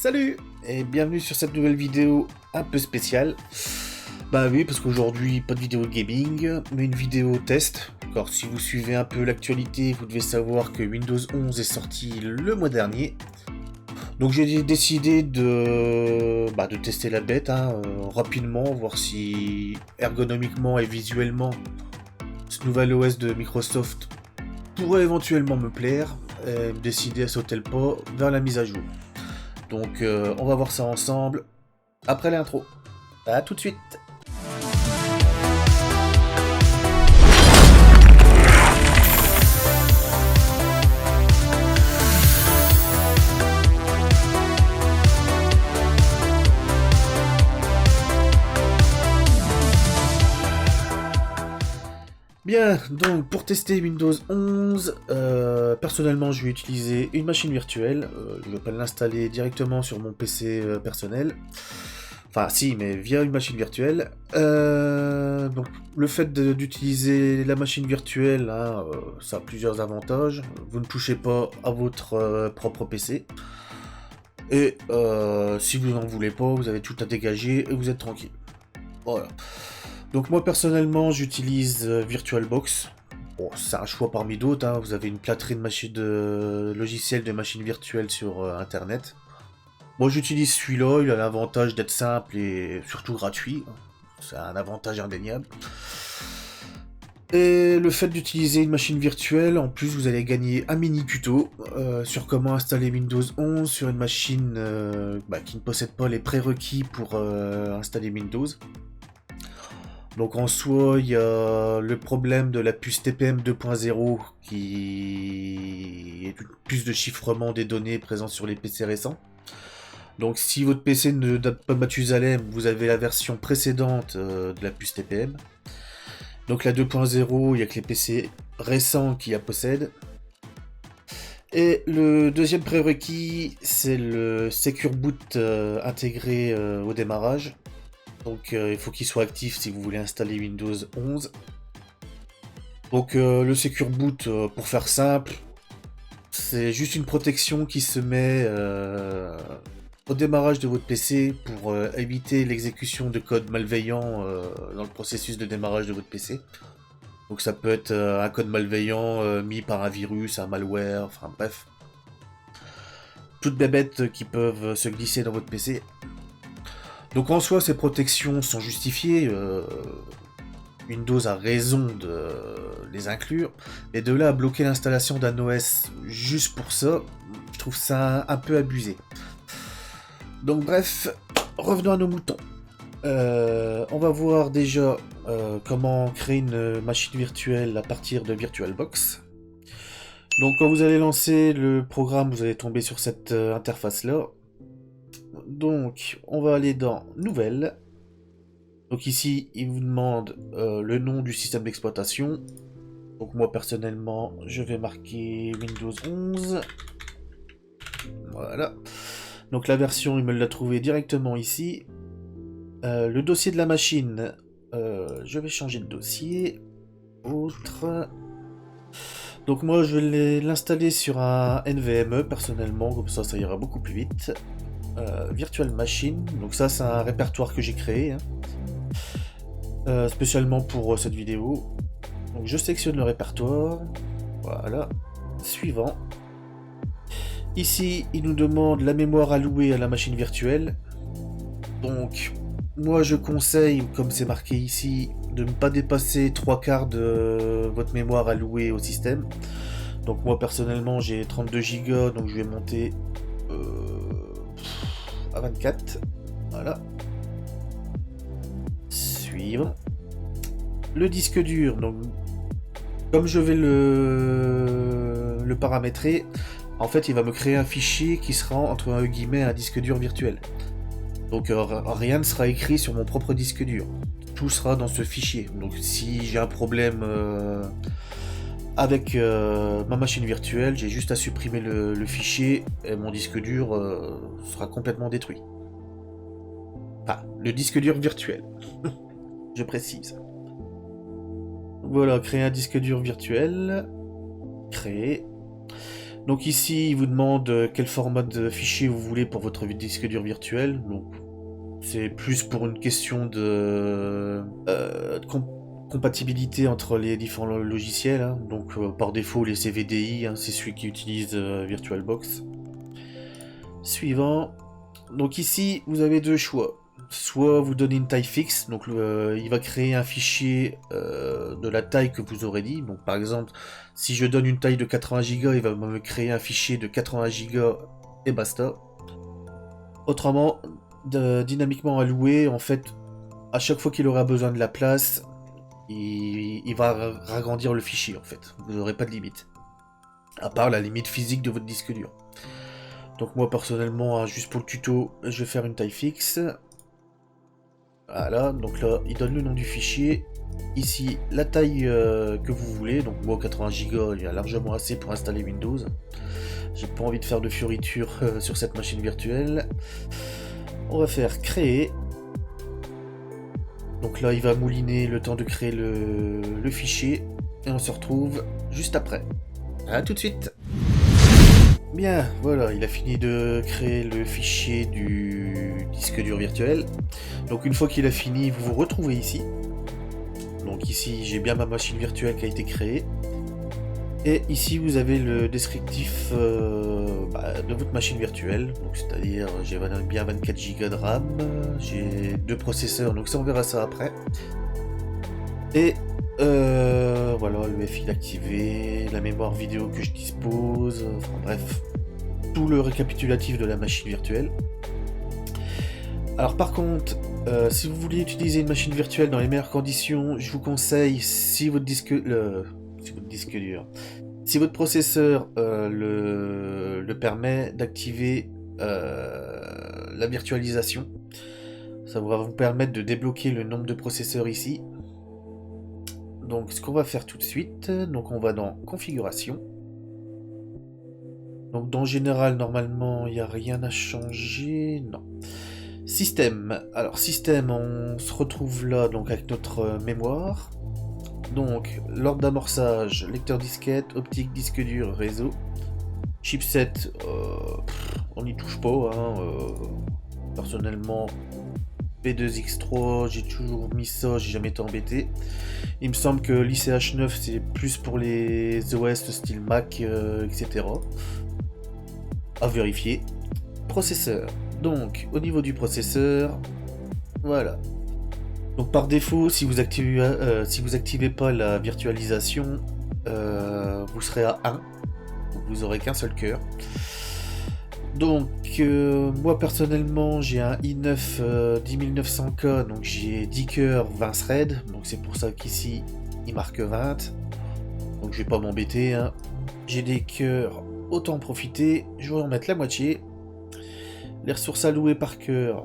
Salut et bienvenue sur cette nouvelle vidéo un peu spéciale. Bah oui, parce qu'aujourd'hui, pas de vidéo gaming, mais une vidéo test. Alors si vous suivez un peu l'actualité, vous devez savoir que Windows 11 est sorti le mois dernier. Donc j'ai décidé de tester la bête rapidement, voir si ergonomiquement et visuellement, ce nouvel OS de Microsoft pourrait éventuellement me plaire, et me décider à sauter le pas vers la mise à jour. Donc on va voir ça ensemble après l'intro. A tout de suite. Bien, donc pour tester Windows 11, personnellement je vais utiliser une machine virtuelle. Je ne vais pas l'installer directement sur mon PC personnel. Enfin si, mais via une machine virtuelle. Donc le fait d'utiliser la machine virtuelle, ça a plusieurs avantages. Vous ne touchez pas à votre propre PC. Et si vous n'en voulez pas, vous avez tout à dégager et vous êtes tranquille. Voilà. Donc moi personnellement j'utilise VirtualBox. Bon, c'est un choix parmi d'autres, hein. Vous avez une plâtrée de logiciels de machines virtuelles sur internet. Moi j'utilise celui-là, il a l'avantage d'être simple et surtout gratuit. C'est un avantage indéniable. Et le fait d'utiliser une machine virtuelle, en plus vous allez gagner un mini tuto sur comment installer Windows 11 sur une machine qui ne possède pas les prérequis pour installer Windows. Donc en soi, il y a le problème de la puce TPM 2.0 qui est une puce de chiffrement des données présente sur les PC récents. Donc si votre PC ne date pas de Mathusalem, vous avez la version précédente de la puce TPM. Donc la 2.0, il n'y a que les PC récents qui la possèdent. Et le deuxième prérequis, c'est le Secure Boot intégré au démarrage. Donc il faut qu'il soit actif si vous voulez installer Windows 11. Donc le Secure Boot, pour faire simple, c'est juste une protection qui se met au démarrage de votre PC pour éviter l'exécution de codes malveillants dans le processus de démarrage de votre PC. Donc ça peut être un code malveillant mis par un virus, un malware, enfin bref. Toutes bébêtes qui peuvent se glisser dans votre PC. Donc en soi, ces protections sont justifiées, Windows a raison de les inclure, mais de là à bloquer l'installation d'un OS juste pour ça, je trouve ça un peu abusé. Donc bref, revenons à nos moutons. On va voir déjà comment créer une machine virtuelle à partir de VirtualBox. Donc quand vous allez lancer le programme, vous allez tomber sur cette interface-là. Donc, on va aller dans Nouvelles. Donc ici, il vous demande le nom du système d'exploitation. Donc moi, personnellement, je vais marquer Windows 11. Voilà. Donc la version, il me l'a trouvé directement ici. Le dossier de la machine, je vais changer de dossier. Autre. Donc moi, je vais l'installer sur un NVMe, personnellement, comme ça ira beaucoup plus vite. Virtual Machine, donc ça c'est un répertoire que j'ai créé spécialement pour cette vidéo. Donc je sélectionne le répertoire, voilà, suivant. Ici il nous demande la mémoire allouée à la machine virtuelle. Donc moi je conseille, comme c'est marqué ici, de ne pas dépasser 3/4 de votre mémoire allouée au système. Donc moi personnellement j'ai 32 Go, donc je vais monter à 24, voilà. Suivre. Le disque dur, donc comme je vais le paramétrer, en fait il va me créer un fichier qui sera entre guillemets un disque dur virtuel. Donc rien ne sera écrit sur mon propre disque dur. Tout sera dans ce fichier. Donc si j'ai un problème avec ma machine virtuelle, j'ai juste à supprimer le fichier et mon disque dur sera complètement détruit. Enfin, le disque dur virtuel, je précise. Voilà, créer un disque dur virtuel. Créer. Donc ici, il vous demande quel format de fichier vous voulez pour votre disque dur virtuel. Donc c'est plus pour une question de compatibilité entre les différents logiciels, hein. Donc par défaut les CVDI, hein, c'est celui qui utilise VirtualBox. Suivant. Donc ici vous avez deux choix. Soit vous donnez une taille fixe, donc il va créer un fichier de la taille que vous aurez dit. Donc par exemple, si je donne une taille de 80 Go, il va me créer un fichier de 80 Go et basta. Autrement, dynamiquement alloué, en fait, à chaque fois qu'il aura besoin de la place, il va ragrandir le fichier en fait. Vous n'aurez pas de limite. À part la limite physique de votre disque dur. Donc moi personnellement, hein, juste pour le tuto, je vais faire une taille fixe. Voilà, donc là, il donne le nom du fichier. Ici, la taille que vous voulez. Donc moi, 80 Go, il y a largement assez pour installer Windows. J'ai pas envie de faire de fioritures sur cette machine virtuelle. On va faire créer. Donc là, il va mouliner le temps de créer le fichier. Et on se retrouve juste après. A tout de suite. Bien, voilà, il a fini de créer le fichier du disque dur virtuel. Donc une fois qu'il a fini, vous vous retrouvez ici. Donc ici, j'ai bien ma machine virtuelle qui a été créée. Et ici, vous avez le descriptif de votre machine virtuelle. Donc c'est-à-dire, j'ai bien 24 Go de RAM, j'ai 2 processeurs, donc ça on verra ça après. Et voilà, le FI activé, la mémoire vidéo que je dispose, enfin bref, tout le récapitulatif de la machine virtuelle. Alors par contre, si vous voulez utiliser une machine virtuelle dans les meilleures conditions, je vous conseille, si votre processeur le permet, d'activer la virtualisation. Ça va vous permettre de débloquer le nombre de processeurs ici. Donc ce qu'on va faire tout de suite, donc on va dans configuration. Donc dans général, normalement, il n'y a rien à changer, non. Système, alors système, on se retrouve là donc avec notre mémoire. Donc l'ordre d'amorçage, lecteur disquette, optique, disque dur, réseau. Chipset, on n'y touche pas, hein, personnellement. P2X3, j'ai toujours mis ça, j'ai jamais été embêté. Il me semble que l'ICH9 c'est plus pour les OS style Mac, etc. À vérifier. Processeur. Donc, au niveau du processeur, voilà. Donc par défaut, si vous activez pas la virtualisation, vous serez à 1. Vous aurez qu'un seul cœur. Donc moi personnellement j'ai un i9 10900K, donc j'ai 10 cœurs, 20 threads, donc c'est pour ça qu'ici il marque 20. Donc je vais pas m'embêter, hein. J'ai des cœurs, autant en profiter, je vais en mettre la moitié. Les ressources allouées par cœur,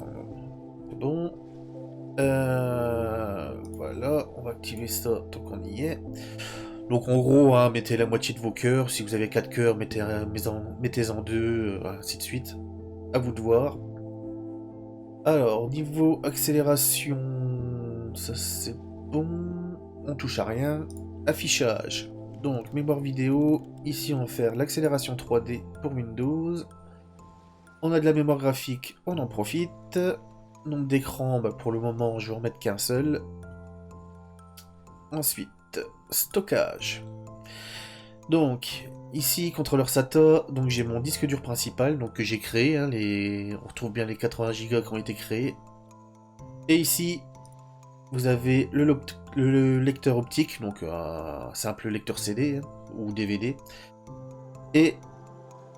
c'est bon. Voilà, on va activer ça tant qu'on y est. Donc en gros, hein, mettez la moitié de vos cœurs. Si vous avez 4 cœurs, mettez-en 2, ainsi de suite. À vous de voir. Alors, niveau accélération, ça c'est bon. On touche à rien. Affichage. Donc, mémoire vidéo. Ici, on va faire l'accélération 3D pour Windows. On a de la mémoire graphique, on en profite. Nombre d'écran, pour le moment, je vais en mettre qu'un seul. Ensuite, stockage. Donc ici contrôleur SATA, donc j'ai mon disque dur principal donc que j'ai créé, hein, on retrouve bien les 80 Go qui ont été créés. Et ici vous avez le lecteur optique, donc un simple lecteur CD, hein, ou DVD. Et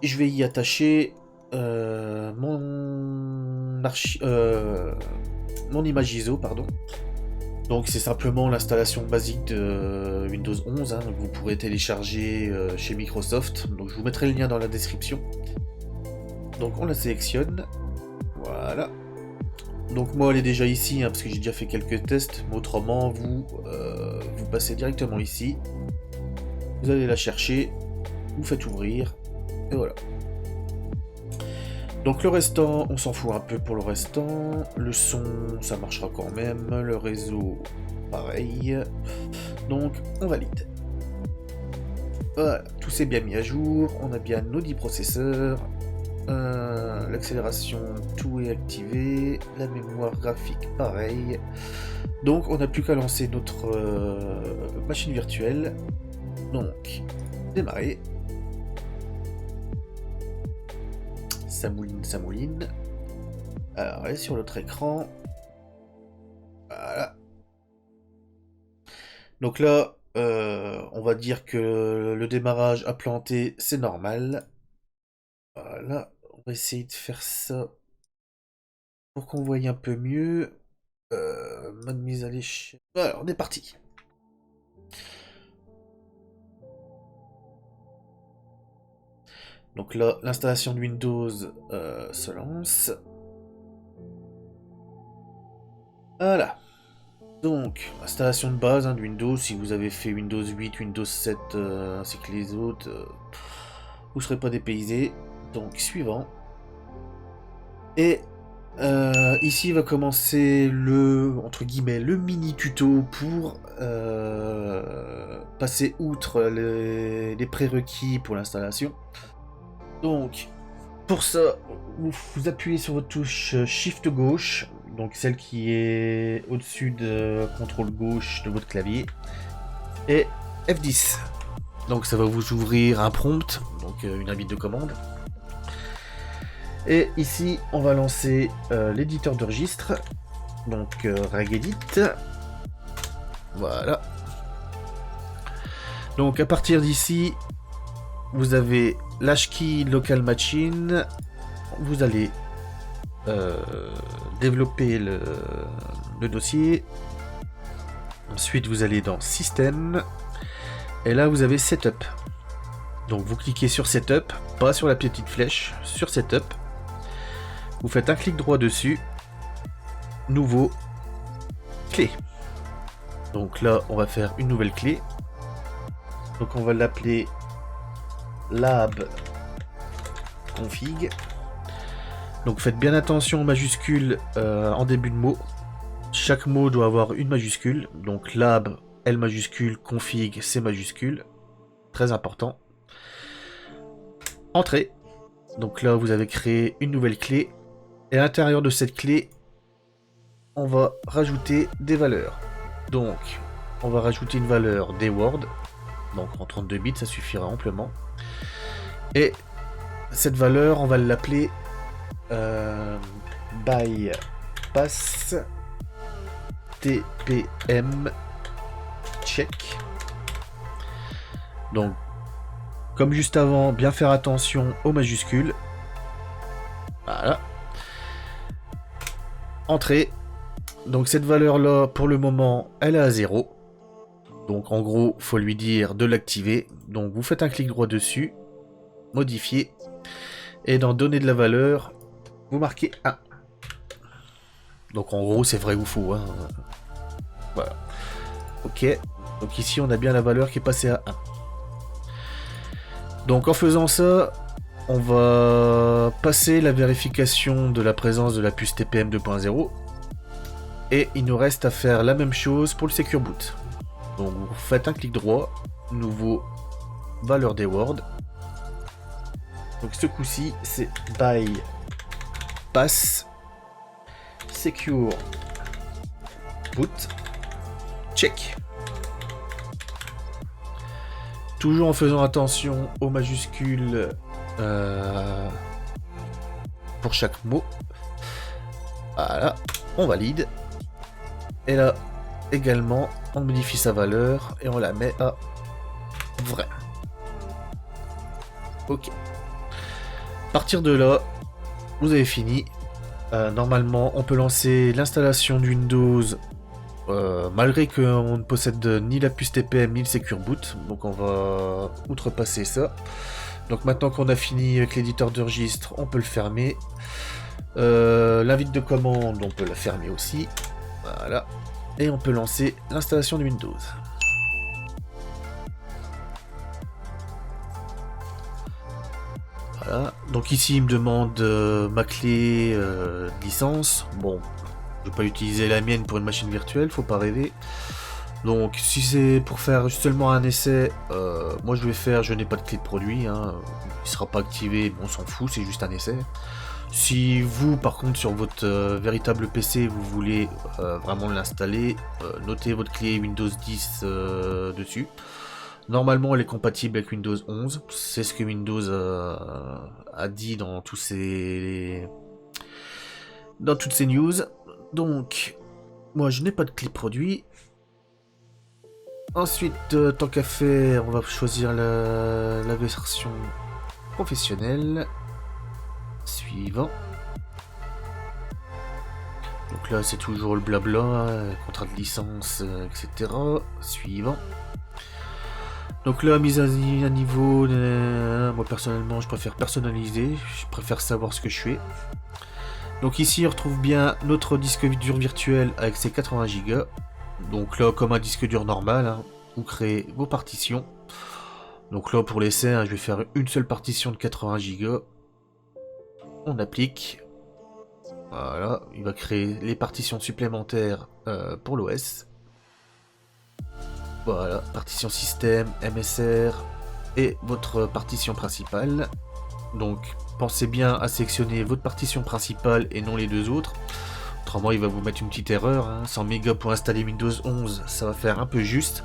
je vais y attacher mon image ISO, pardon. Donc c'est simplement l'installation basique de Windows 11, hein, donc vous pourrez télécharger chez Microsoft, donc je vous mettrai le lien dans la description. Donc on la sélectionne, voilà. Donc moi elle est déjà ici, hein, parce que j'ai déjà fait quelques tests, mais autrement vous passez directement ici, vous allez la chercher, vous faites ouvrir, et voilà. Donc le restant, on s'en fout un peu pour le restant. Le son, ça marchera quand même. Le réseau, pareil. Donc on valide. Voilà, tout s'est bien mis à jour, on a bien nos 10 processeurs, l'accélération, tout est activé, la mémoire graphique pareil. Donc on n'a plus qu'à lancer notre machine virtuelle. Donc, démarrer. Ça mouline, ça mouline. Alors, elle est sur l'autre écran. Voilà. Donc là, on va dire que le démarrage à planter, c'est normal. Voilà, on va essayer de faire ça pour qu'on voie un peu mieux. Mode mise à l'échelle. Voilà, on est parti. Donc là, l'installation de Windows se lance. Voilà. Donc, installation de base de Windows. Si vous avez fait Windows 8, Windows 7, ainsi que les autres, vous ne serez pas dépaysé. Donc, suivant. Et ici va commencer le, entre guillemets, le mini tuto pour passer outre les prérequis pour l'installation. Donc, pour ça, vous appuyez sur votre touche Shift gauche, donc celle qui est au-dessus de contrôle gauche de votre clavier, et F10. Donc ça va vous ouvrir un prompt, donc une invite de commande. Et ici, on va lancer l'éditeur de registre, donc regedit. Voilà. Donc à partir d'ici, vous avez l'hashkey local machine. Vous allez développer le dossier. Ensuite, vous allez dans Système. Et là, vous avez Setup. Donc, vous cliquez sur Setup, pas sur la petite flèche, sur Setup. Vous faites un clic droit dessus. Nouveau. Clé. Donc là, on va faire une nouvelle clé. Donc, on va l'appeler lab config. Donc faites bien attention aux majuscules en début de mot. Chaque mot doit avoir une majuscule. Donc lab, L majuscule, config, C majuscule. Très important. Entrée. Donc là, vous avez créé une nouvelle clé. Et à l'intérieur de cette clé, on va rajouter des valeurs. Donc, on va rajouter une valeur dword. Donc en 32 bits, ça suffira amplement. Et cette valeur, on va l'appeler bypass tpm check. Donc, comme juste avant, bien faire attention aux majuscules. Voilà. Entrée. Donc cette valeur-là, pour le moment, elle est à 0. Donc en gros, faut lui dire de l'activer. Donc vous faites un clic droit dessus. Modifier. Et dans données de la valeur, vous marquez 1. Donc en gros, c'est vrai ou faux. Hein. Voilà. Ok. Donc ici, on a bien la valeur qui est passée à 1. Donc en faisant ça, on va passer la vérification de la présence de la puce TPM 2.0. Et il nous reste à faire la même chose pour le Secure Boot. Donc vous faites un clic droit, nouveau valeur dword. Donc ce coup-ci, c'est bypass secure boot check. Toujours en faisant attention aux majuscules pour chaque mot. Voilà, on valide. Et là, également, on modifie sa valeur et on la met à vrai. Ok. À partir de là, vous avez fini. Normalement, on peut lancer l'installation de Windows malgré qu'on ne possède ni la puce TPM ni le Secure Boot. Donc on va outrepasser ça. Donc maintenant qu'on a fini avec l'éditeur de registre, on peut le fermer. L'invite de commande, on peut la fermer aussi. Voilà. Et on peut lancer l'installation de Windows. Voilà. Donc ici, il me demande ma clé licence. Bon, je vais pas utiliser la mienne pour une machine virtuelle, faut pas rêver. Donc si c'est pour faire seulement un essai, moi je n'ai pas de clé de produit, hein. Il sera pas activé, bon, on s'en fout, c'est juste un essai. Si vous par contre sur votre véritable PC vous voulez vraiment l'installer, notez votre clé Windows 10 dessus. Normalement elle est compatible avec Windows 11, c'est ce que Windows a dit dans toutes ces news. Donc moi je n'ai pas de clé produit. Ensuite, tant qu'à faire, on va choisir la version professionnelle. Suivant. Donc là, c'est toujours le blabla, contrat de licence, etc. Suivant. Donc là, mise à niveau, moi personnellement, je préfère personnaliser. Je préfère savoir ce que je fais. Donc ici, on retrouve bien notre disque dur virtuel avec ses 80 Go. Donc là, comme un disque dur normal, hein, vous créez vos partitions. Donc là, pour l'essai, hein, je vais faire une seule partition de 80 Go. On applique. Voilà, il va créer les partitions supplémentaires pour l'OS. Voilà, partition système, MSR et votre partition principale. Donc, pensez bien à sélectionner votre partition principale et non les deux autres. Autrement, il va vous mettre une petite erreur. Hein. 100 mégas pour installer Windows 11, ça va faire un peu juste.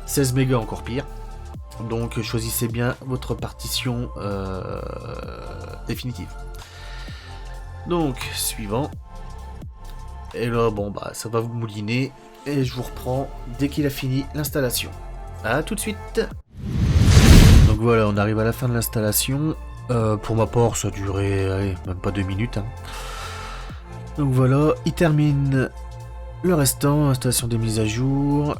16 mégas, encore pire. Donc, choisissez bien votre partition définitive. Donc, suivant. Et là, bon, bah, ça va vous mouliner. Et je vous reprends dès qu'il a fini l'installation. A tout de suite. Donc voilà, on arrive à la fin de l'installation. Pour ma part, ça a duré, allez, même pas 2 minutes. Hein. Donc voilà, il termine le restant, installation des mises à jour.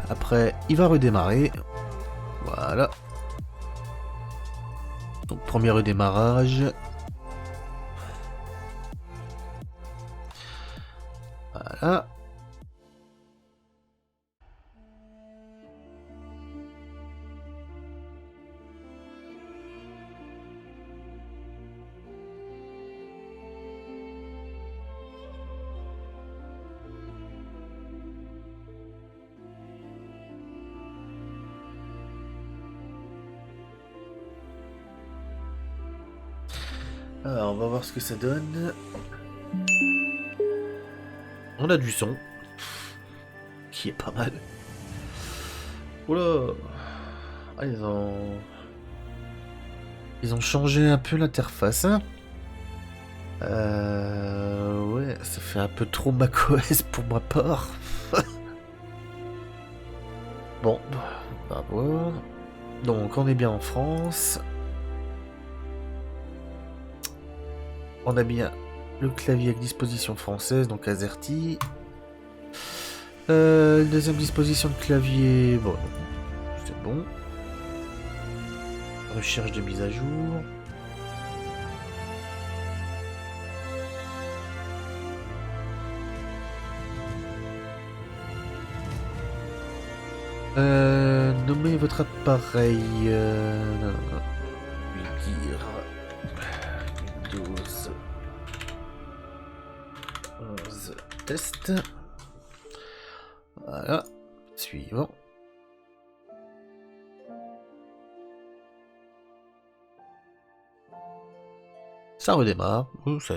Après, il va redémarrer. Voilà. Donc premier redémarrage. Voilà. Alors, on va voir ce que ça donne. On a du son. Qui est pas mal. Oula. Ah, ils ont changé un peu l'interface. Hein. Ouais, ça fait un peu trop macOS pour ma part. Bon, on va voir. Donc, on est bien en France. On a bien le clavier avec disposition française, donc AZERTY. Deuxième disposition de clavier, bon, c'est bon. Recherche de mise à jour. Nommez votre appareil. Non, non. Lui dire Windows 11 test. Voilà. Suivant. Ça redémarre. Ça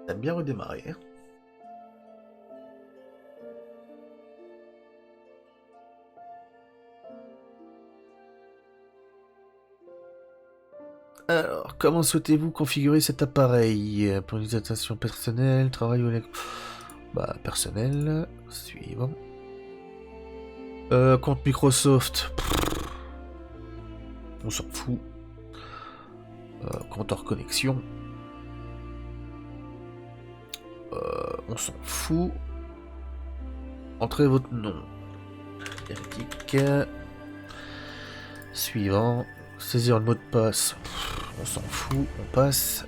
a bien redémarré. Alors, comment souhaitez-vous configurer cet appareil? Pour l'utilisation personnelle, travail ou bah, personnel. Suivant. Compte Microsoft. On s'en fout. Compte hors connexion. On s'en fout. Entrez votre nom. Véridique. Suivant. Saisir le mot de passe. On s'en fout. On passe.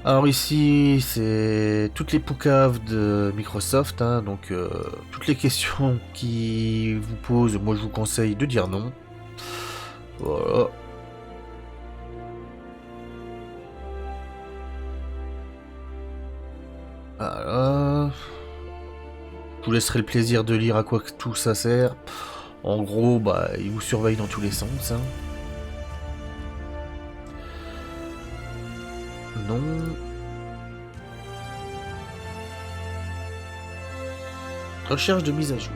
Alors ici, c'est toutes les poucaves de Microsoft. Hein, donc, toutes les questions qui vous posent, moi je vous conseille de dire non. Voilà. Voilà. Je vous laisserai le plaisir de lire à quoi que tout ça sert. En gros, bah, il vous surveille dans tous les sens. Hein. Non. Recherche de mise à jour.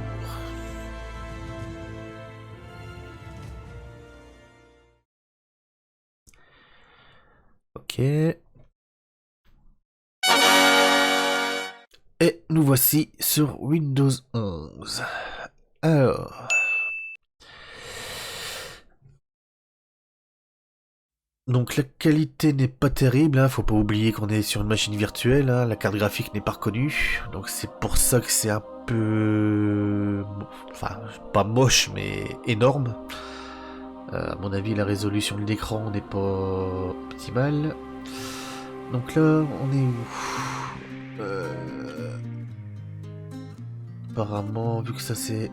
Ok. Et nous voici sur Windows 11. Alors... Donc la qualité n'est pas terrible, hein. Faut pas oublier qu'on est sur une machine virtuelle, hein. La carte graphique n'est pas reconnue, donc c'est pour ça que c'est un peu... Enfin, pas moche, mais énorme. À mon avis, la résolution de l'écran n'est pas optimale. Donc là, on est où Apparemment, vu que ça c'est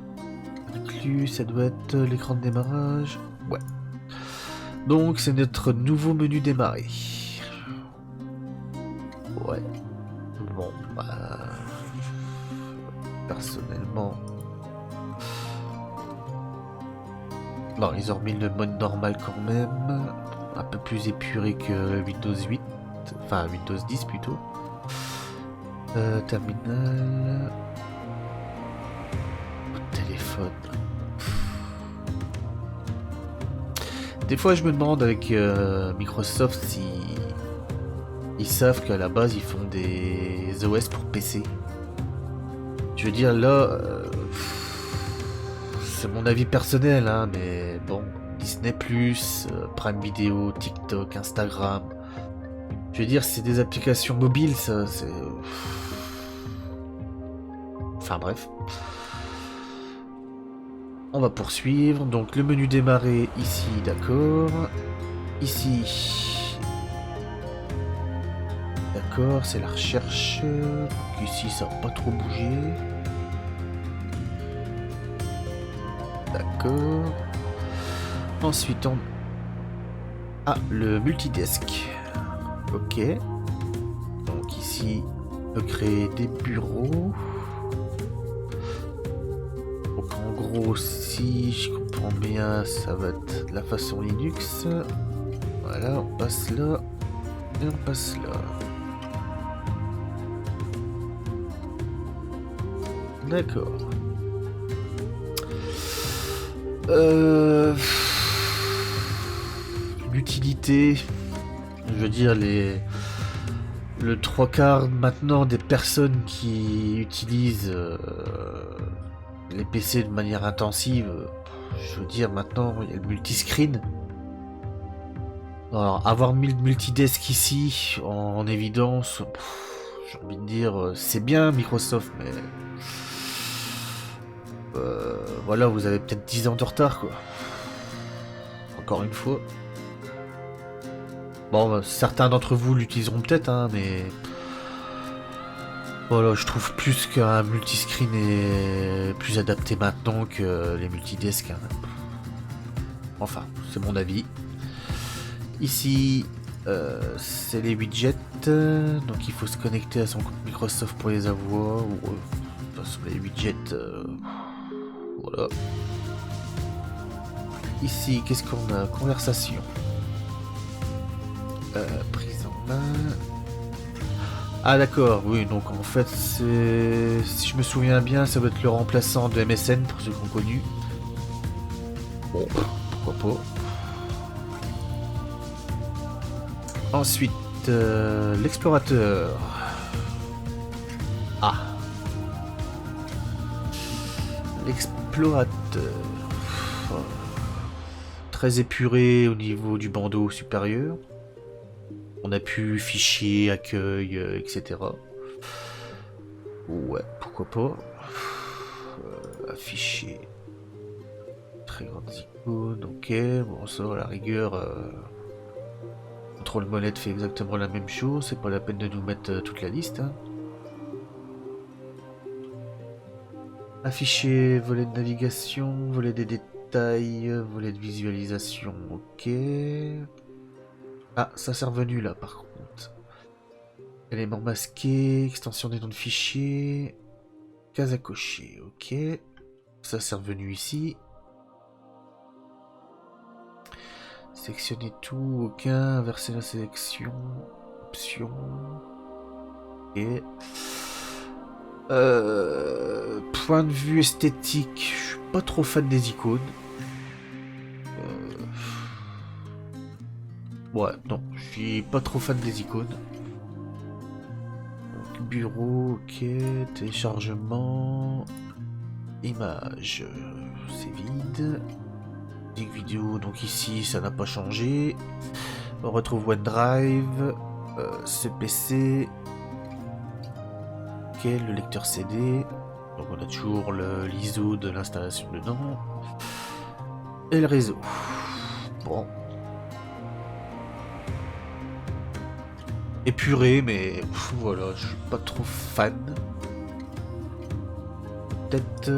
inclus, ça doit être l'écran de démarrage. Ouais. Donc c'est notre nouveau menu démarrer. Ouais. Bon, bah... Personnellement... Non, ils ont remis le mode normal quand même. Un peu plus épuré que Windows 8. Enfin, Windows 10 plutôt. Terminal... Téléphone... Des fois, je me demande avec Microsoft si ils savent qu'à la base ils font des OS pour PC. Je veux dire là, c'est mon avis personnel, hein, mais bon, Disney+, Prime Video, TikTok, Instagram. Je veux dire, c'est des applications mobiles, ça. C'est... Enfin bref. On va poursuivre. Donc le menu démarrer ici, d'accord. Ici. D'accord, c'est la recherche. Donc ici, ça va pas trop bouger. D'accord. Ensuite, on... Ah, le multidesk. Ok. Donc ici, on peut créer des bureaux. Donc en gros, si je comprends bien, ça va être de la façon Linux. Voilà, on passe là. Et on passe là. D'accord. L'utilité, je veux dire, le trois quarts maintenant des personnes qui utilisent les PC de manière intensive, je veux dire, maintenant, il y a le multiscreen. Alors, avoir mis le multidesk ici, en évidence, j'ai envie de dire, c'est bien Microsoft, mais... voilà, vous avez peut-être 10 ans de retard, quoi. Encore une fois. Bon, certains d'entre vous l'utiliseront peut-être, hein, mais... Voilà, je trouve plus qu'un multiscreen est plus adapté maintenant que les multidesks. Hein. Enfin, c'est mon avis. Ici, c'est les widgets. Donc il faut se connecter à son compte Microsoft pour les avoir. Ou, de toute façon, les widgets... voilà. Ici, qu'est-ce qu'on a? Conversation. Prise en main. Ah d'accord, oui, donc en fait, c'est... Si je me souviens bien, ça doit être le remplaçant de MSN, pour ceux qui ont connu. Bon, pourquoi pas. Ensuite, l'explorateur. Ah. L'explorateur. Très épuré au niveau du bandeau supérieur. On a pu fichier, accueil, etc. Ouais, pourquoi pas. Afficher. Très grandes icônes, ok. Bon, ça, à la rigueur, contrôle molette fait exactement la même chose. C'est pas la peine de nous mettre toute la liste. Hein. Afficher, volet de navigation, volet des détails, volet de visualisation, ok. Ah, ça c'est revenu là par contre. Éléments masqués, extension des noms de fichiers, case à cocher, ok. Ça c'est revenu ici. Sélectionner tout, aucun, inverser la sélection, option, et point de vue esthétique, je suis pas trop fan des icônes. Ouais, non, je suis pas trop fan des icônes. Donc, bureau, ok, téléchargement, image, c'est vide. Vidéo, donc ici ça n'a pas changé. On retrouve OneDrive, CPC, ok, le lecteur CD, donc on a toujours l'ISO de l'installation dedans, et le réseau. Bon. Épuré, mais voilà, je suis pas trop fan. Peut-être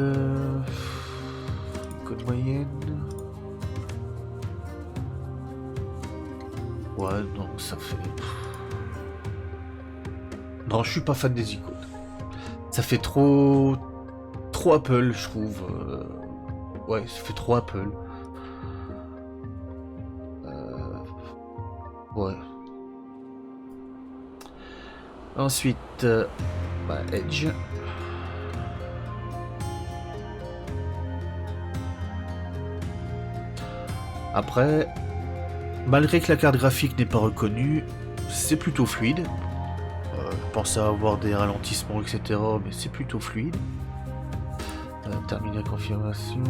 icône moyenne. Ouais, non, ça fait... Non, je suis pas fan des icônes. Ça fait trop... Trop Apple, je trouve. Ouais, ça fait trop Apple. Ouais. Ensuite, Edge. Après... Malgré que la carte graphique n'est pas reconnue, c'est plutôt fluide. Je pensais avoir des ralentissements, etc. Mais c'est plutôt fluide. Terminer la confirmation.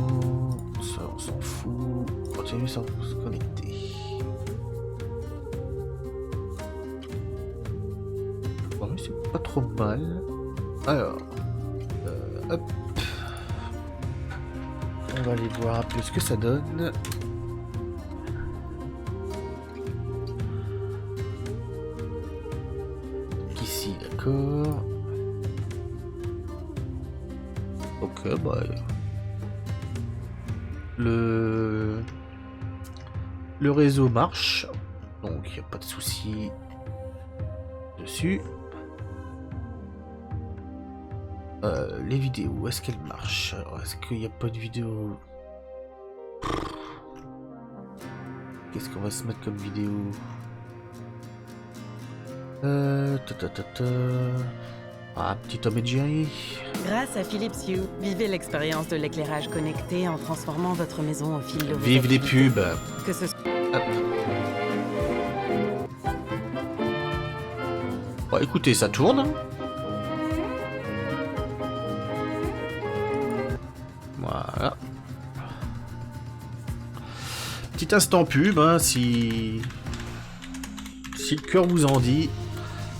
Ça, on s'en fout. Continuer sans se connecter. Ouais, c'est pas trop mal. Alors. Hop. On va aller voir un peu ce que ça donne. D'accord. Ok, bah... Le réseau marche, donc il n'y a pas de souci dessus. Les vidéos, est-ce qu'elles marchent? Alors, est-ce qu'il n'y a pas de vidéo? Qu'est-ce qu'on va se mettre comme vidéo? Ah, petit Tom et Jerry. Grâce à Philips Hue, vivez l'expérience de l'éclairage connecté en transformant votre maison au fil de vos Vive les activités. pubs. Que ce soit... Hop. Bon, écoutez, ça tourne. Voilà. Petit instant pub, hein, si le cœur vous en dit,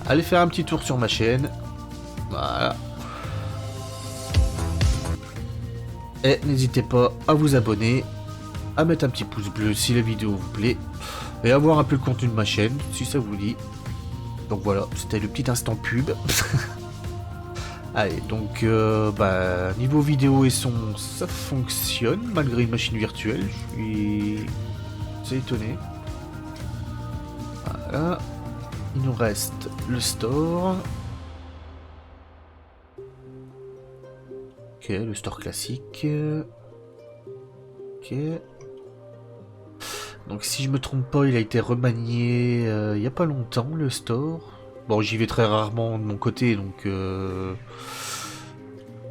allez faire un petit tour sur ma chaîne. Voilà. Et n'hésitez pas à vous abonner, à mettre un petit pouce bleu si la vidéo vous plaît, et à voir un peu le contenu de ma chaîne, si ça vous dit. Donc voilà, c'était le petit instant pub. Allez, donc niveau vidéo et son, ça fonctionne, malgré une machine virtuelle, je suis assez étonné. Voilà. Il nous reste le store. Ok, le store classique. Ok. Donc si je me trompe pas, il a été remanié il y a pas longtemps, le store. Bon, j'y vais très rarement de mon côté, donc je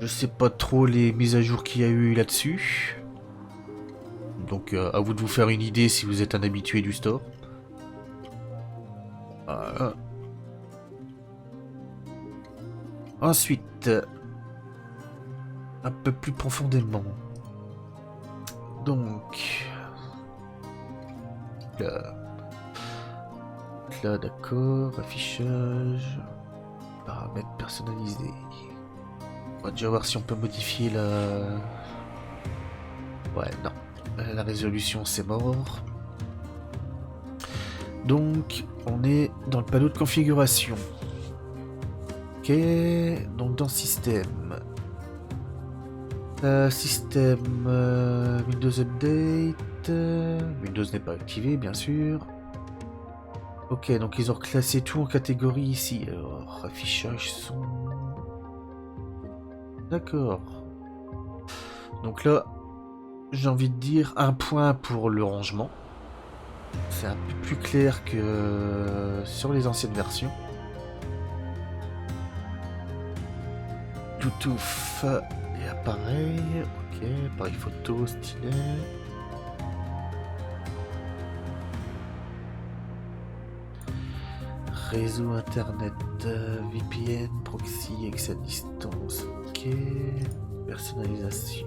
sais pas trop les mises à jour qu'il y a eu là-dessus. Donc à vous de vous faire une idée si vous êtes un habitué du store. Voilà. Ensuite, un peu plus profondément. Donc, là d'accord, affichage, paramètres personnalisés. On va déjà voir si on peut modifier la... Ouais, non. La résolution, c'est mort. Donc, on est dans le panneau de configuration. Ok, donc dans système. Système Windows Update. Windows n'est pas activé, bien sûr. Ok, donc ils ont reclassé tout en catégorie ici. Alors, affichage son... D'accord. Donc là, j'ai envie de dire un point pour le rangement. C'est un peu plus clair que sur les anciennes versions. Bluetooth et appareil. Ok, appareil photo, stylet. Réseau internet, VPN, proxy, accès à distance. Ok. Personnalisation.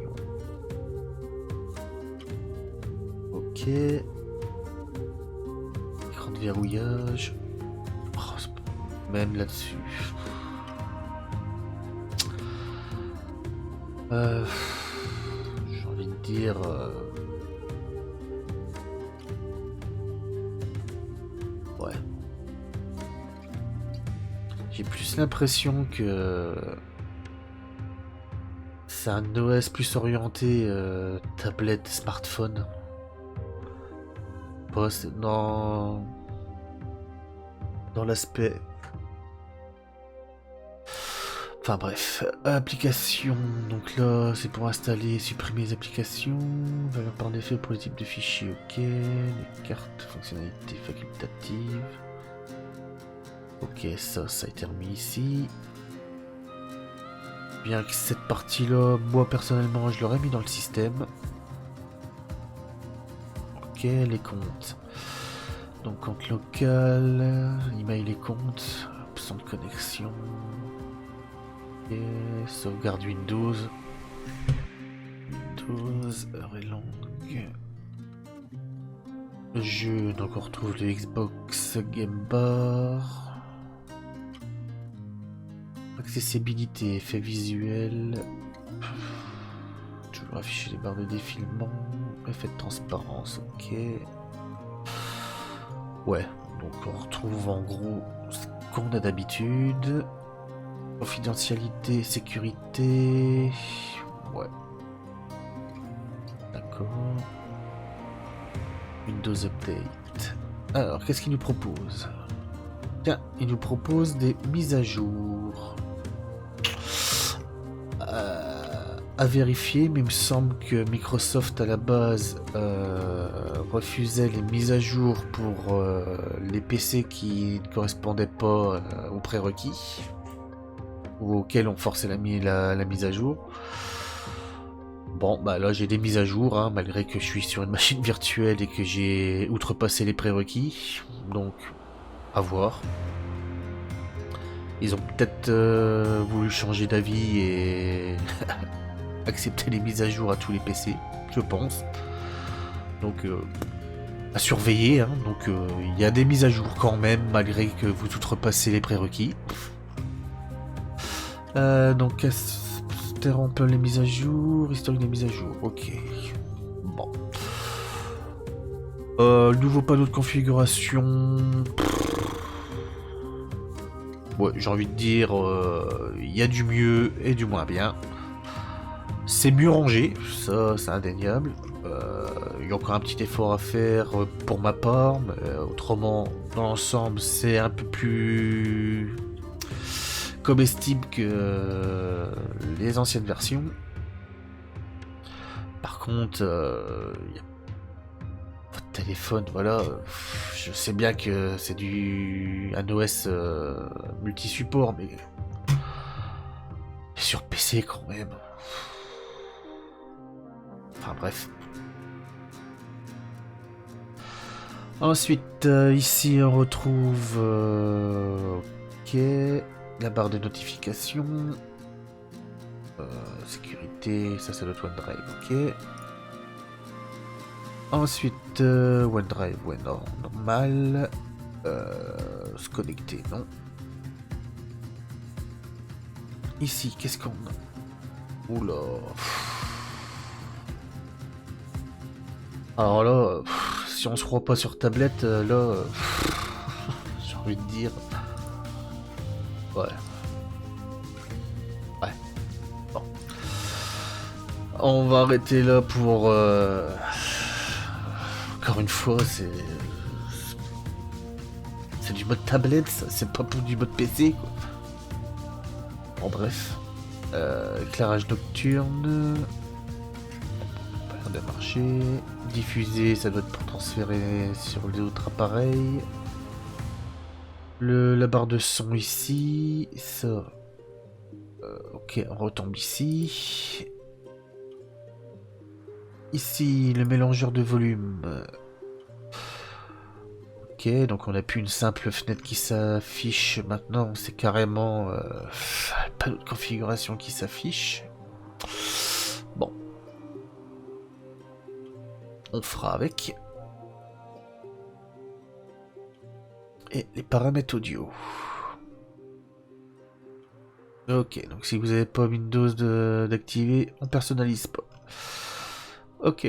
Ok. Écran de verrouillage. Oh, même là-dessus. J'ai envie de dire... Ouais. J'ai plus l'impression que... C'est un OS plus orienté tablette, smartphone. Poste dans l'aspect. Enfin bref, application. Donc là, c'est pour installer, supprimer les applications. Valeur par défaut pour les types de fichiers. Ok. Les cartes, fonctionnalités facultatives. Ok, ça a été remis ici. Bien que cette partie-là, moi personnellement, je l'aurais mis dans le système. Ok, les comptes. Donc compte local, email et comptes, option de connexion. Ok, sauvegarde Windows. Heure et langue. Jeu, donc on retrouve le Xbox Game Bar. Accessibilité, effet visuel. Toujours afficher les barres de défilement. Effet de transparence, ok. Ouais, donc on retrouve en gros ce qu'on a d'habitude. Confidentialité, sécurité. Ouais. D'accord. Windows Update. Alors, qu'est-ce qu'il nous propose? Tiens, il nous propose des mises à jour. À vérifier, mais il me semble que Microsoft à la base refusait les mises à jour pour les PC qui ne correspondaient pas aux prérequis ou auxquels on forçait la mise à jour. Bon, bah là j'ai des mises à jour, hein, malgré que je suis sur une machine virtuelle et que j'ai outrepassé les prérequis, donc à voir. Ils ont peut-être voulu changer d'avis et accepter les mises à jour à tous les PC, je pense. Donc à surveiller, hein. Donc il y a des mises à jour quand même, malgré que vous outrepassez les prérequis. Donc interrompre les mises à jour, historique des mises à jour, ok. Bon. Nouveau panneau de configuration. Ouais, j'ai envie de dire, il y a du mieux et du moins bien. C'est mieux rangé, ça c'est indéniable. Il y a encore un petit effort à faire pour ma part, mais autrement, dans l'ensemble, c'est un peu plus comestible que les anciennes versions. Par contre, votre téléphone, voilà, je sais bien que c'est un OS multi-support, mais sur PC quand même. Enfin bref. Ensuite, ici on retrouve ok, la barre de notification, sécurité, ça doit être OneDrive, ok. Ensuite, OneDrive, ouais, non, normal. Se connecter, non. Ici, qu'est-ce qu'on a? Oula. Alors là, si on se croit pas sur tablette, là, j'ai envie de dire. Ouais. Ouais. Bon. On va arrêter là pour. Encore une fois, c'est. C'est du mode tablette, ça, c'est pas pour du mode PC, quoi. Bon, bref. Éclairage nocturne. Pas l'air de marcher. Diffuser, ça doit être pour transférer sur d'autres appareils. La barre de son ici. Ça. Ok, on retombe ici. Ici, le mélangeur de volume. Ok, donc on n'a plus une simple fenêtre qui s'affiche. Maintenant, c'est carrément pas d'autre configuration qui s'affiche. Bon. On fera avec. Et les paramètres audio. Ok, donc si vous n'avez pas Windows d'activer, on personnalise pas. Ok.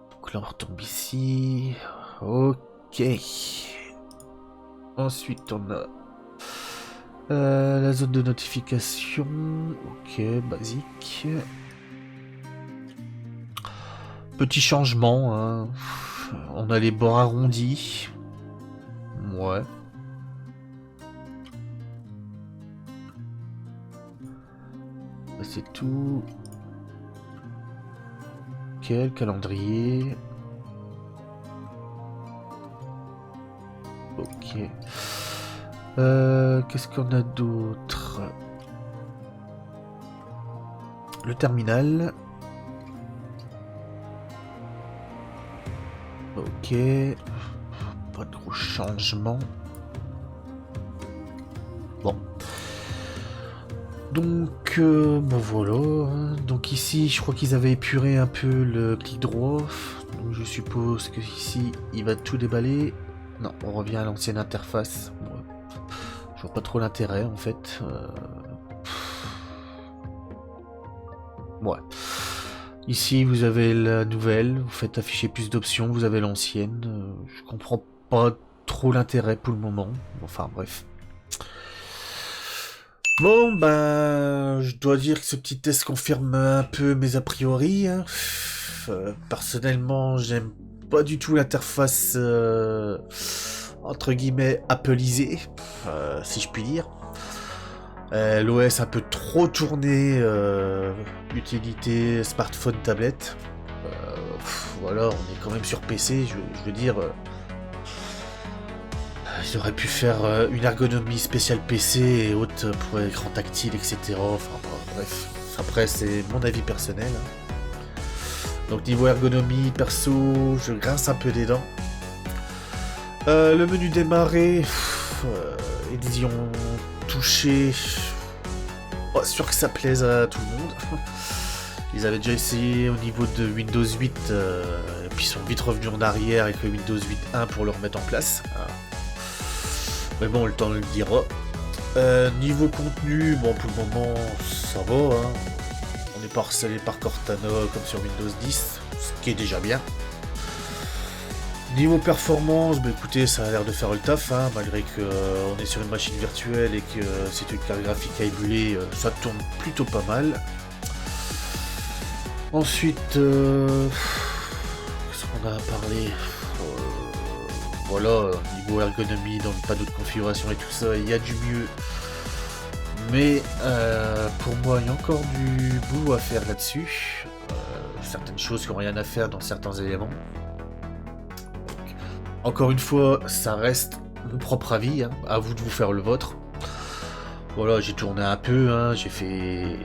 Donc là, on retombe ici. Ok. Ensuite, on a la zone de notification. Ok, basique. Petit changement. Hein. On a les bords arrondis. Ouais. C'est tout. Le calendrier. Ok. Qu'est-ce qu'on a d'autre? Le terminal. Ok. Pas de gros changements. Bon. Donc, bon voilà. Donc ici, je crois qu'ils avaient épuré un peu le clic droit. Donc je suppose que ici, il va tout déballer. Non, on revient à l'ancienne interface. Ouais. Je vois pas trop l'intérêt en fait. Ouais. Ici, vous avez la nouvelle. Vous faites afficher plus d'options. Vous avez l'ancienne. Je comprends pas trop l'intérêt pour le moment. Enfin bref. Bon, ben, je dois dire que ce petit test confirme un peu mes a priori. Hein. Personnellement, j'aime pas du tout l'interface entre guillemets Appleisée, si je puis dire. L'OS un peu trop tourné utilité smartphone tablette. Voilà, on est quand même sur PC. Je veux dire. Ils auraient pu faire une ergonomie spéciale PC et autres pour écran tactile, etc. Enfin bref, après c'est mon avis personnel. Hein. Donc niveau ergonomie, perso, je grince un peu des dents. Le menu démarrer, édition touché, pas sûr que ça plaise à tout le monde. Ils avaient déjà essayé au niveau de Windows 8, et puis ils sont vite revenus en arrière avec le Windows 8.1 pour le remettre en place. Mais bon, le temps le dira. Niveau contenu, bon, pour le moment, ça va. Hein. On n'est pas harcelé par Cortana comme sur Windows 10, ce qui est déjà bien. Niveau performance, bah écoutez, ça a l'air de faire le taf, hein, malgré qu'on est sur une machine virtuelle et que c'est une carte graphique à émuler, ça tourne plutôt pas mal. Ensuite, qu'est-ce qu'on a à parler? Voilà, niveau ergonomie, dans le panneau de configuration et tout ça, il y a du mieux. Mais pour moi, il y a encore du boulot à faire là-dessus. Certaines choses qui n'ont rien à faire dans certains éléments. Donc, encore une fois, ça reste mon propre avis, hein, à vous de vous faire le vôtre. Voilà, j'ai tourné un peu, hein, j'ai fait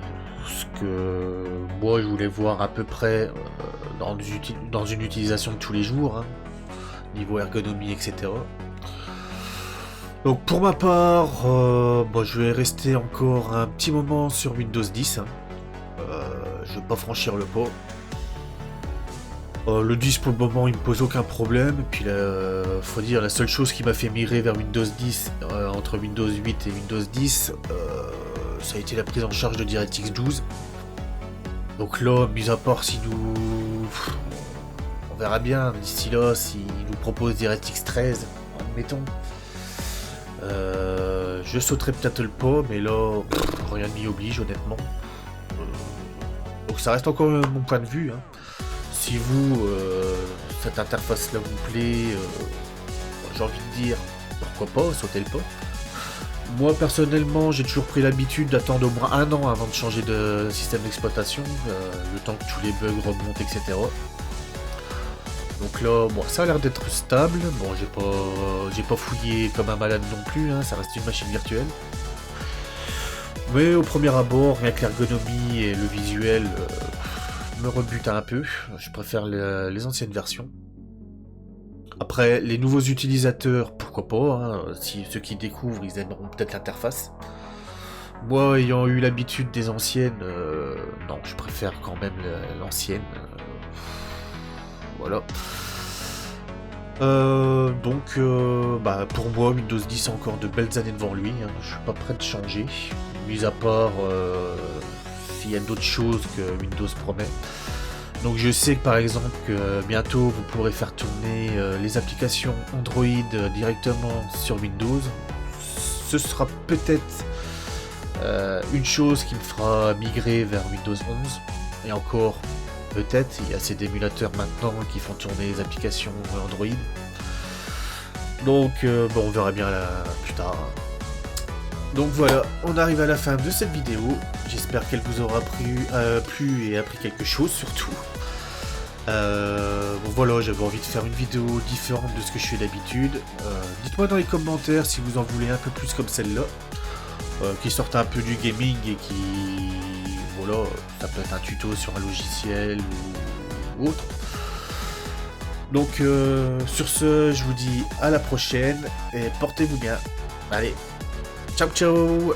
ce que moi je voulais voir à peu près dans une utilisation de tous les jours. Hein. Niveau ergonomie, etc. Donc pour ma part, bon, je vais rester encore un petit moment sur Windows 10. Hein. Je vais pas franchir le pas. Le 10 pour le moment il me pose aucun problème. Et puis faut dire la seule chose qui m'a fait migrer vers Windows 10 entre Windows 8 et Windows 10, ça a été la prise en charge de DirectX 12. Donc là, mis à part si nous... On verra bien d'ici là s'il nous propose DirectX 13, admettons. Je sauterai peut-être le pas, mais là, rien ne m'y oblige honnêtement. Donc ça reste encore mon point de vue. Hein. Si vous, cette interface-là vous plaît, j'ai envie de dire, pourquoi pas, sauter le pas. Moi personnellement, j'ai toujours pris l'habitude d'attendre au moins 1 an avant de changer de système d'exploitation, le temps que tous les bugs remontent, etc. Donc là, bon, ça a l'air d'être stable. Bon, j'ai pas fouillé comme un malade non plus, hein, ça reste une machine virtuelle. Mais au premier abord, rien que l'ergonomie et le visuel me rebutent un peu. Je préfère les anciennes versions. Après, les nouveaux utilisateurs, pourquoi pas, hein, si ceux qui découvrent, ils aimeront peut-être l'interface. Moi, ayant eu l'habitude des anciennes, non, je préfère quand même l'ancienne. Voilà. Pour moi, Windows 10 a encore de belles années devant lui, hein, je suis pas prêt de changer, mis à part s'il y a d'autres choses que Windows promet. Donc je sais que par exemple que bientôt vous pourrez faire tourner les applications Android directement sur Windows. Ce sera peut-être une chose qui me fera migrer vers Windows 11. Et encore, peut-être, il y a ces émulateurs maintenant qui font tourner les applications Android. Donc on verra bien là, plus tard. Donc voilà, on arrive à la fin de cette vidéo. J'espère qu'elle vous aura plu et appris quelque chose surtout. Voilà, j'avais envie de faire une vidéo différente de ce que je fais d'habitude. Dites-moi dans les commentaires si vous en voulez un peu plus comme celle-là. Qui sortent un peu du gaming et qui... Voilà, ça peut être un tuto sur un logiciel ou autre. Donc sur ce, je vous dis à la prochaine et portez-vous bien. Allez, ciao ciao.